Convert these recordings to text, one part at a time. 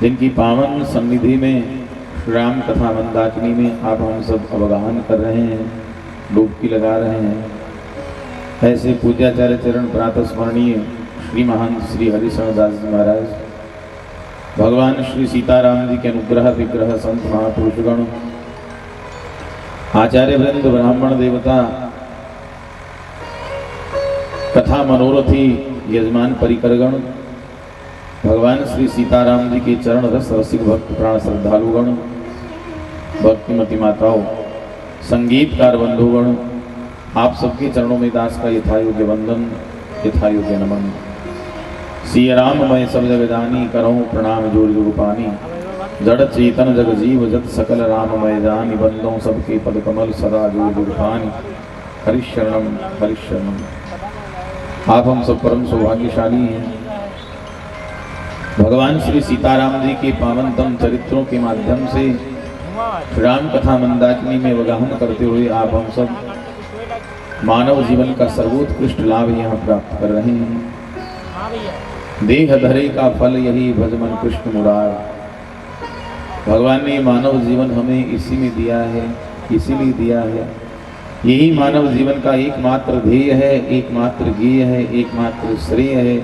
जिनकी पावन सन्निधि में राम कथा मंदाकिनी में आप हम सब अवगाहन कर रहे हैं, डुबकी लगा रहे हैं, ऐसे पूज्याचार्य चरण प्रातः स्मरणीय श्री महंत श्री हरिशरण दास जी महाराज, भगवान श्री सीताराम जी के अनुग्रह विग्रह संत महापुरुषगण, आचार्य वृंद, ब्राह्मण देवता, कथा मनोरथी, यजमान परिकरगण, भगवान श्री सीताराम जी के चरण रस रसिक भक्त प्राण श्रद्धालुगण, भक्तिमती माताओं, संगीतकार बंधुगण, आप सबके चरणों में दास का यथायोग्य वंदन, यथायोग्य नमन। श्री राम मैं सब जगदानी, करहूँ प्रणाम जोर जोर पानी, जड़ चेतन जग जीव जत सकल राम मैं जानी, बंदों सबके पद कमल सदा जोर जोर पानी, हरिशरणम हरिशरणम। आप हम सब परम सौभाग्यशाली हैं। भगवान श्री सीताराम जी के पावनतम चरित्रों के माध्यम से राम कथा मंदाकिनी में अवगाहन करते हुए आप हम सब मानव जीवन का सर्वोत्कृष्ट लाभ यहाँ प्राप्त कर रहे हैं। देह धरे का फल यही भजमन कृष्ण मुरार। भगवान ने मानव जीवन हमें इसी में दिया है, इसीलिए दिया है। यही मानव जीवन का एकमात्र ध्येय है, एकमात्र गेय है, एकमात्र श्रेय है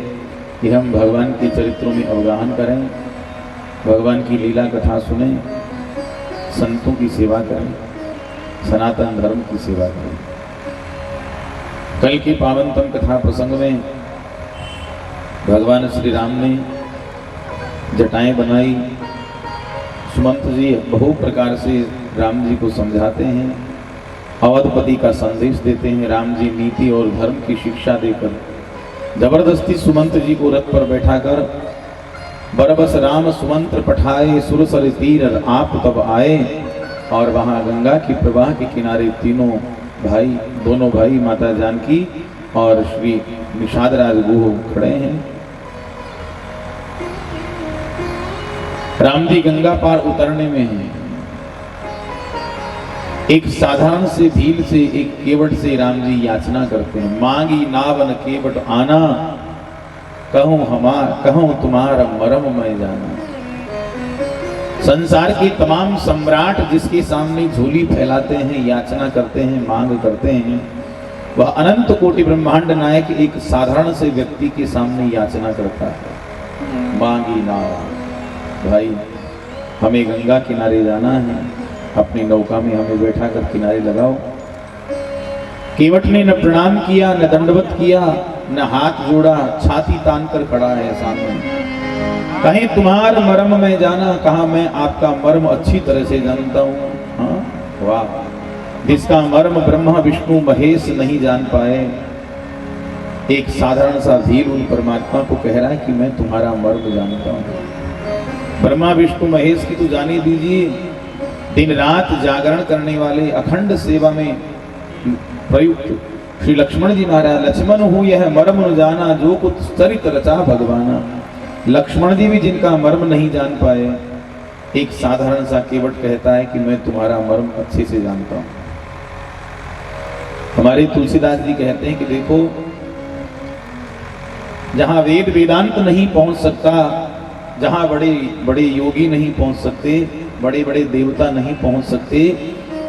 कि हम भगवान के चरित्रों में अवगाहन करें, भगवान की लीला कथा सुने, संतों की सेवा करें, सनातन धर्म की सेवा करें। कल की पावनतम कथा प्रसंग में भगवान श्री राम ने जटाएं बनाई। सुमंत जी बहु प्रकार से राम जी को समझाते हैं, अवधपति का संदेश देते हैं। राम जी नीति और धर्म की शिक्षा देकर जबरदस्ती सुमंत जी को रथ पर बैठाकर बरबस राम सुमंत्र पठाए, सुरसर तीर आप तब आए। और वहां गंगा की प्रवाह के किनारे तीनों भाई, दोनों भाई माता जानकी और श्री निषाद राज गुह खड़े हैं। राम जी गंगा पार उतरने में हैं। एक साधारण से भील से, एक केवट से राम जी याचना करते हैं, मांगी नावन केवट आना, कहूं तुम्हारा मरम मैं जाना। संसार के तमाम सम्राट जिसके सामने झोली फैलाते हैं, याचना करते हैं, मांग करते हैं, वह अनंत कोटि ब्रह्मांड नायक एक साधारण से व्यक्ति के सामने याचना करता है, मांगी नाव। भाई हमें गंगा किनारे जाना है, अपनी नौका में हमें बैठा कर किनारे लगाओ। केवट ने न प्रणाम किया, न दंडवत किया, न हाथ जोड़ा, छाती तान कर खड़ा है सामने। कहीं तुम्हार मर्म में जाना, कहा मैं आपका मर्म अच्छी तरह से जानता हूँ। हाँ वाह, जिसका मर्म ब्रह्मा विष्णु महेश नहीं जान पाए, एक साधारण सा धीर उन परमात्मा को कह रहा है कि मैं तुम्हारा मर्म जानता हूँ। ब्रह्मा विष्णु महेश की तो जाने दीजिए, दिन रात जागरण करने वाले, अखंड सेवा में प्रयुक्त श्री लक्ष्मण जी महाराज, लक्ष्मण हूँ यह मर्म न जाना, जो कुछ चरित रचा भगवाना। लक्ष्मण जी भी जिनका मर्म नहीं जान पाए, एक साधारण सा केवट कहता है कि मैं तुम्हारा मर्म अच्छे से जानता हूँ। हमारे तुलसीदास जी कहते हैं कि देखो, जहां वेद वेदांत नहीं पहुंच सकता, जहां बड़े बड़े योगी नहीं पहुंच सकते, बड़े बड़े देवता नहीं पहुंच सकते,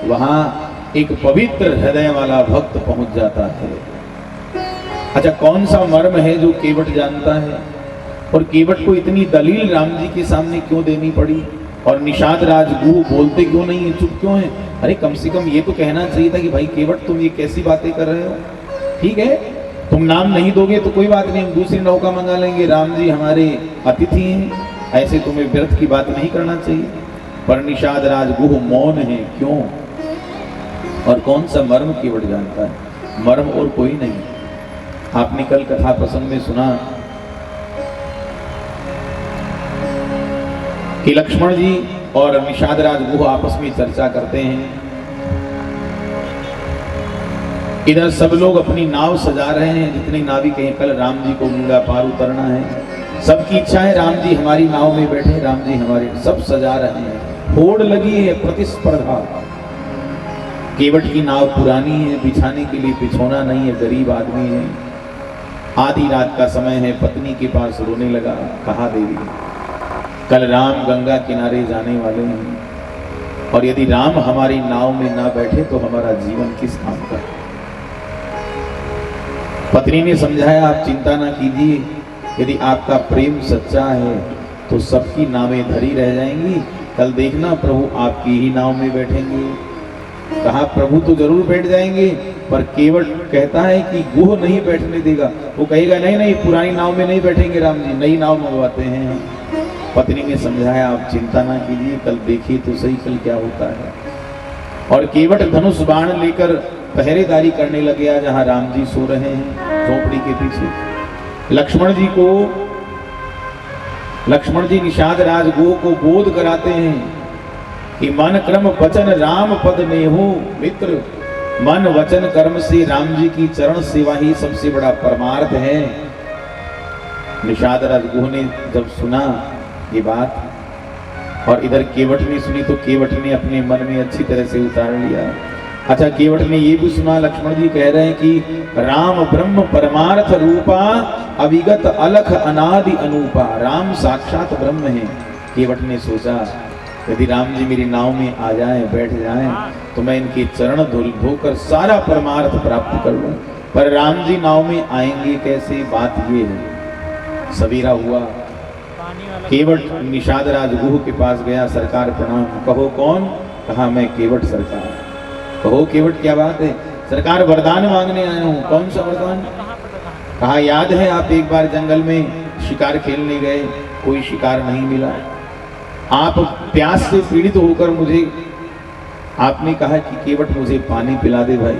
वहां एक पवित्र हृदय वाला भक्त पहुंच जाता है। अच्छा, कौन सा मर्म है जो केवट जानता है? और केवट को इतनी दलील राम जी के सामने क्यों देनी पड़ी? और निषाद राज गुह बोलते क्यों नहीं है, चुप क्यों है? अरे कम से कम ये तो कहना चाहिए था कि भाई केवट तुम ये कैसी बातें कर रहे हो? ठीक है, तुम नाम नहीं दोगे तो कोई बात नहीं, हम दूसरी नौका मंगा लेंगे, राम जी हमारे अतिथि हैं, ऐसे तुम्हें व्यर्थ की बात नहीं करना चाहिए। पर निषाद राज गुह मौन है, क्यों? और कौन सा मर्म केवट जानता है? मर्म और कोई नहीं। आपने कल कथा प्रसंग में सुना कि लक्ष्मण जी और निषाद राज गुह आपस में चर्चा करते हैं। इधर सब लोग अपनी नाव सजा रहे हैं, जितने नाविक हैं, कल राम जी को गंगा पार उतरना है, सबकी इच्छा है राम जी हमारी नाव में बैठे, राम जी हमारे, सब सजा रहे हैं, होड़ लगी है, प्रतिस्पर्धा। केवट की नाव पुरानी है, बिछाने के लिए बिछौना नहीं है, गरीब आदमी है, आधी रात का समय है, पत्नी के पास रोने लगा, कहा देवी कल राम गंगा किनारे जाने वाले हैं, और यदि राम हमारी नाव में ना बैठे तो हमारा जीवन किस काम का। पत्नी ने समझाया, आप चिंता ना कीजिए, यदि आपका प्रेम सच्चा है तो सबकी नावें धरी रह जाएंगी, कल देखना प्रभु आपकी ही नाव में बैठेंगे। कहा प्रभु तो जरूर बैठ जाएंगे, पर केवट कहता है कि गुह नहीं बैठने देगा। वो कहेगा नहीं नहीं, पुरानी नाव में नहीं बैठेंगे राम जी, नई नाव मंगवाते हैं। पत्नी ने समझाया, आप चिंता ना कीजिए, कल देखिए तो सही कल क्या होता है। और केवट धनुष बाण लेकर पहरेदारी करने लग गया जहां राम जी सो रहे हैं झोपड़ी के पीछे। लक्ष्मण जी निषाद राज गो को बोध कराते हैं कि मन क्रम वचन राम पद में हो मित्र, मन वचन कर्म से राम जी की चरण सेवा ही सबसे बड़ा परमार्थ है। निषाद राज गुह ने जब सुना ये बात, और इधर केवट ने सुनी, तो केवट ने अपने मन में अच्छी तरह से उतार लिया। अच्छा, केवट ने ये भी सुना, लक्ष्मण जी कह रहे हैं कि राम ब्रह्म परमार्थ रूपा, अविगत अलख अनादि अनूपा, राम साक्षात ब्रह्म है। केवट ने सोचा, यदि राम जी मेरी नाव में आ जाएं, बैठ जाएं, तो मैं इनके चरण धोकर सारा परमार्थ प्राप्त कर लूं। पर राम जी नाव में आएंगे कैसे, बात ये है। सवेरा हुआ, केवट निषाद राज गुह के पास गया, सरकार प्रणाम। कहो कौन? कहा मैं केवट सरकार। कहो केवट क्या बात है? सरकार वरदान मांगने आया हूँ। कौन सा वरदान? कहा याद है आप एक बार जंगल में शिकार खेलने गए, कोई शिकार नहीं मिला, आप प्यास से पीड़ित होकर मुझे आपने कहा कि केवट मुझे पानी पिला दे भाई।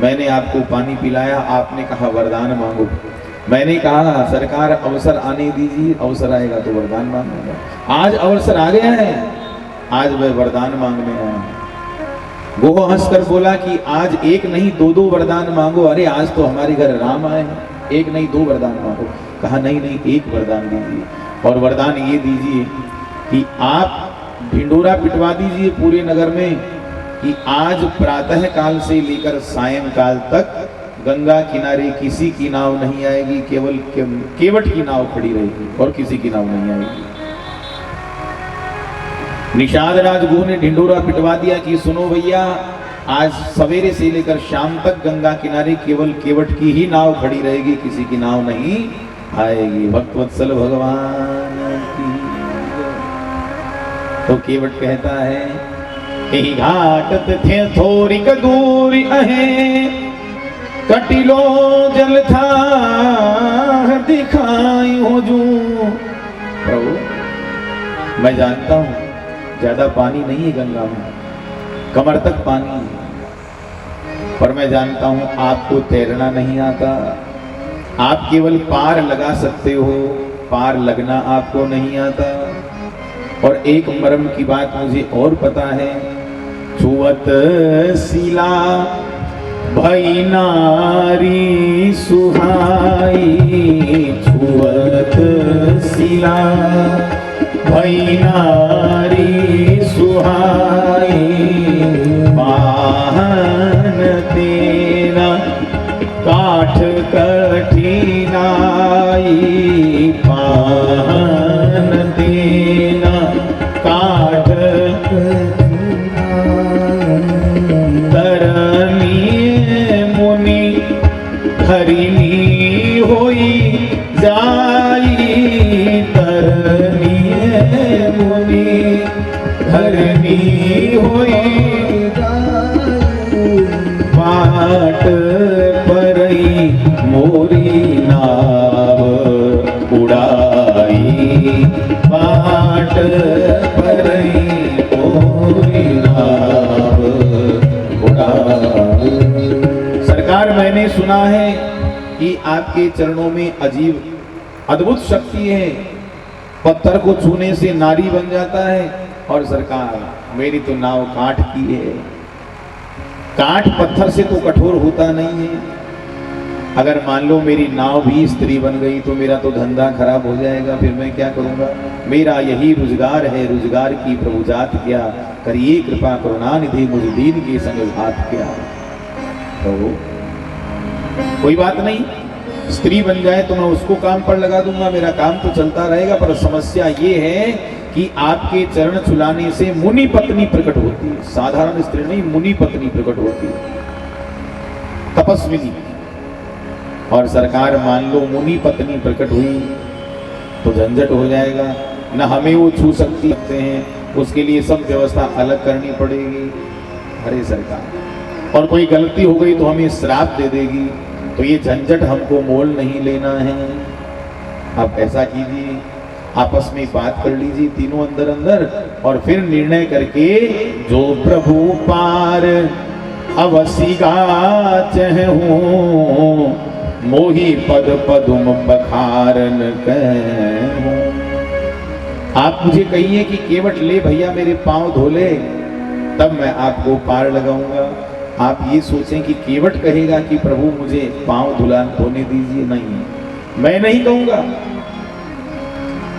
मैंने आपको पानी पिलाया, आपने कहा वरदान मांगो। मैंने कहा सरकार अवसर आने दीजिए, अवसर आएगा तो वरदान मांगूंगा। आज अवसर आ गया है, आज मैं वरदान मांगने आया हूं। वो हंसकर बोला कि आज एक नहीं दो दो वरदान मांगो। अरे आज तो हमारे घर राम आए हैं, एक नहीं दो वरदान मांगो। कहा नहीं नहीं, एक वरदान दीजिए, और वरदान ये दीजिए कि आप ढिंडोरा पिटवा दीजिए पूरे नगर में कि आज प्रातः काल से लेकर सायंकाल तक गंगा किनारे किसी की नाव नहीं आएगी, केवल केवट की नाव खड़ी रहेगी और किसी की नाव नहीं आएगी। निषाद राज गुह ने ढिंडोरा पिटवा दिया कि सुनो भैया, आज सवेरे से लेकर शाम तक गंगा किनारे केवल केवट की ही नाव खड़ी रहेगी, किसी की नाव नहीं आएगी। भक्तवत्सल भगवान की। तो केवट कहता है, यही घाटत थे थोड़ी दूरी अहे, कटिलो जल था दिखाई हो जू। प्रभु मैं जानता हूं ज्यादा पानी नहीं है गंगा में, कमर तक पानी है, पर मैं जानता हूं आपको तैरना नहीं आता, आप केवल पार लगा सकते हो, पार लगना आपको नहीं आता। और एक मर्म की बात मुझे और पता है, छुअत शिला भई नारी सुहाई, छुअत शिला भई नारी सुहाई, पाहन तेना काठ कठिनाई, पाहन तेना काठ धरनी होई जाई, तरनी मुनि धरनी होई जाई, बाट परई मोरी नाव उड़ाई, बाट परई मोरी नाव उड़ाई। सरकार मैंने सुना है कि आपके चरणों में अजीब अद्भुत शक्ति है, पत्थर को छूने से नारी बन जाता है। और सरकार मेरी तो नाव काठ की है, काठ पत्थर से तो कठोर होता नहीं है। अगर मान लो मेरी नाव भी स्त्री बन गई तो मेरा तो धंधा खराब हो जाएगा, फिर मैं क्या करूंगा? मेरा यही रोजगार है, रोजगार की प्रभु जात क्या, करिए कृपा करुणानिधि मुझ दीन के संग घात क्या। तो कोई बात नहीं, स्त्री बन जाए तो मैं उसको काम पर लगा दूंगा, मेरा काम तो चलता रहेगा। पर समस्या ये है कि आपके चरण छुलाने से मुनि पत्नी प्रकट होती है, साधारण स्त्री नहीं, मुनि पत्नी प्रकट होती है, तपस्विनी। और सरकार मान लो मुनि पत्नी प्रकट हुई तो झंझट हो जाएगा, न हमें वो छू सकती हैं, उसके लिए सब व्यवस्था अलग करनी पड़ेगी। अरे सरकार, और कोई गलती हो गई तो हमें श्राप दे देगी, तो ये झंझट हमको मोल नहीं लेना है। आप ऐसा कीजिए, आपस में बात कर लीजिए तीनों अंदर अंदर, और फिर निर्णय करके जो प्रभु पार अवसी गाचहु मोहि पद पदुम बखारन कहूं। आप मुझे कहिए कि केवट ले भैया मेरे पांव धो ले, तब मैं आपको पार लगाऊंगा। आप ये सोचें कि केवट कहेगा कि प्रभु मुझे पांव धोने दीजिए, नहीं, मैं नहीं कहूंगा।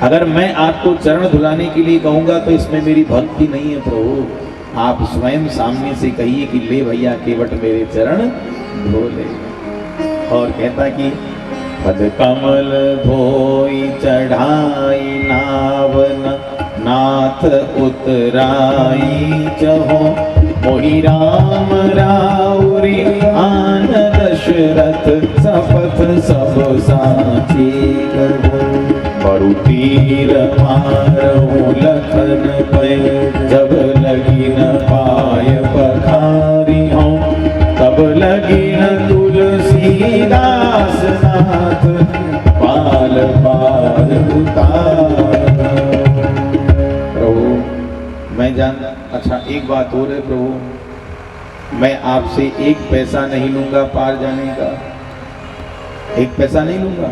अगर मैं आपको चरण धुलाने के लिए कहूंगा तो इसमें मेरी भक्ति नहीं है प्रभु। आप स्वयं सामने से कहिए कि ले भैया केवट मेरे चरण धो ले। और कहता कि पद कमल धोई चढ़ाई नावन नाथ उतराई चहो मोहि राम राउरी आन दशरथ सपथ सब साची कहो मरु तीर मारहु लखन पे जब लगी न पाय पखारी हूँ तब लगी न तुलसीदास नाथ पाल पाल उतार। प्रभु मैं जान, अच्छा एक बात और है प्रभु, मैं आपसे एक पैसा नहीं लूंगा पार जाने का, एक पैसा नहीं लूंगा,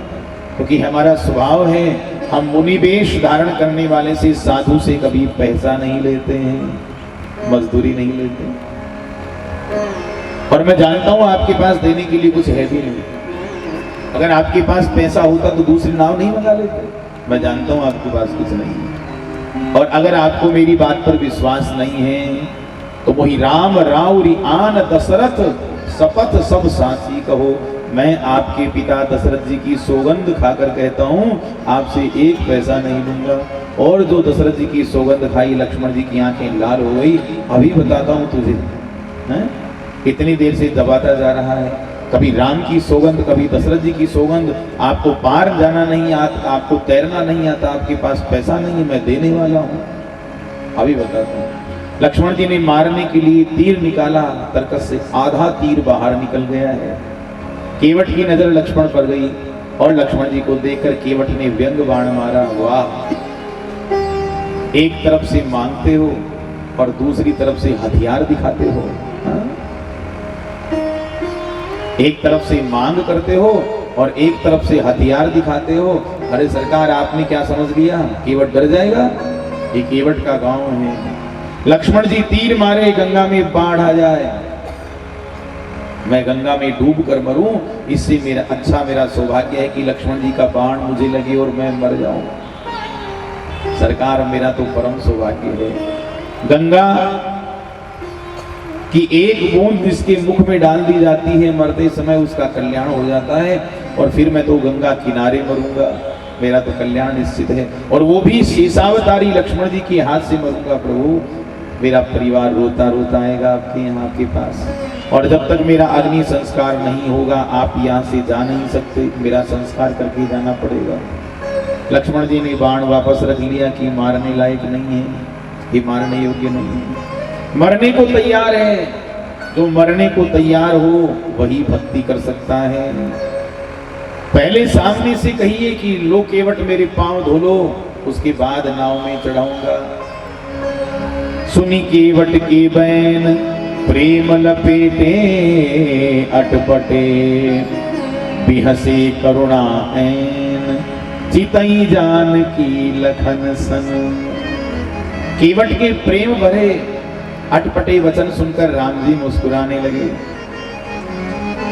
क्योंकि हमारा स्वभाव है हम मुनि वेश धारण करने वाले से साधु से कभी पैसा नहीं लेते हैं, मजदूरी नहीं लेते। और मैं जानता हूं आपके पास देने के लिए कुछ है भी नहीं। अगर आपके पास पैसा होता तो दूसरी नाव नहीं मंगा लेते। मैं जानता हूं आपके पास कुछ नहीं है। और अगर आपको मेरी बात पर विश्वास नहीं है तो वही राम राउरी आन दशरथ शपथ सब साची कहो। मैं आपके पिता दशरथ जी की सौगंध खाकर कहता हूं आपसे एक पैसा नहीं लूंगा। और जो दशरथ जी की सौगंध खाई लक्ष्मण जी की आंखें लाल हो गई। अभी बताता हूं तुझे, हैं? इतनी देर से दबाता जा रहा है, कभी राम की सौगंध कभी दशरथ जी की सौगंध। आपको पार जाना नहीं आता, आपको तैरना नहीं आता, आपके पास पैसा नहीं है, मैं देने वाला हूं। अभी बताता हूं। लक्ष्मण जी ने मारने के लिए तीर निकाला, तरकस से आधा तीर बाहर निकल गया है। केवट की नजर लक्ष्मण पर गई और लक्ष्मण जी को देखकर केवट ने व्यंग बाण मारा। वाह, एक तरफ से मांगते हो और दूसरी तरफ से हथियार दिखाते हो। हाँ? एक तरफ से मांग करते हो और एक तरफ से हथियार दिखाते हो। अरे सरकार, आपने क्या समझ लिया केवट डर जाएगा? ये केवट का गांव है। लक्ष्मण जी तीर मारे, गंगा में बाढ़ आ जाए, मैं गंगा में डूब कर मरूं, इससे मेरा सौभाग्य है कि लक्ष्मण जी का बाण मुझे लगे और मैं मर जाऊं। सरकार, मेरा तो परम सौभाग्य है। गंगा कि एक बूंद जिसके मुख में डाल दी जाती है, मरते समय उसका कल्याण हो जाता है। और फिर मैं तो गंगा किनारे मरूंगा, मेरा तो कल्याण निश्चित है। और वो भी शेषावतारी लक्ष्मण जी के हाथ से मरूंगा। प्रभु, मेरा परिवार रोता रोता आएगा आपके यहाँ, आपके पास। और जब तक मेरा अग्नि संस्कार नहीं होगा आप यहाँ से जा नहीं सकते, मेरा संस्कार करके जाना पड़ेगा। लक्ष्मण जी ने बाण वापस रख लिया कि मारने लायक नहीं है, ये मारने योग्य नहीं है। मरने को तैयार है, जो मरने को तैयार हो वही भक्ति कर सकता है। पहले सामने से कहिए कि लो केवट मेरे पांव धो लो, उसके बाद नाव में चढ़ाऊंगा। सुनी केवट के बैन प्रेम लपेटे अटपटे बिहसे करुणा ऐन चितई जान की लखन सन। केवट के प्रेम भरे अटपटे वचन सुनकर राम जी मुस्कुराने लगे।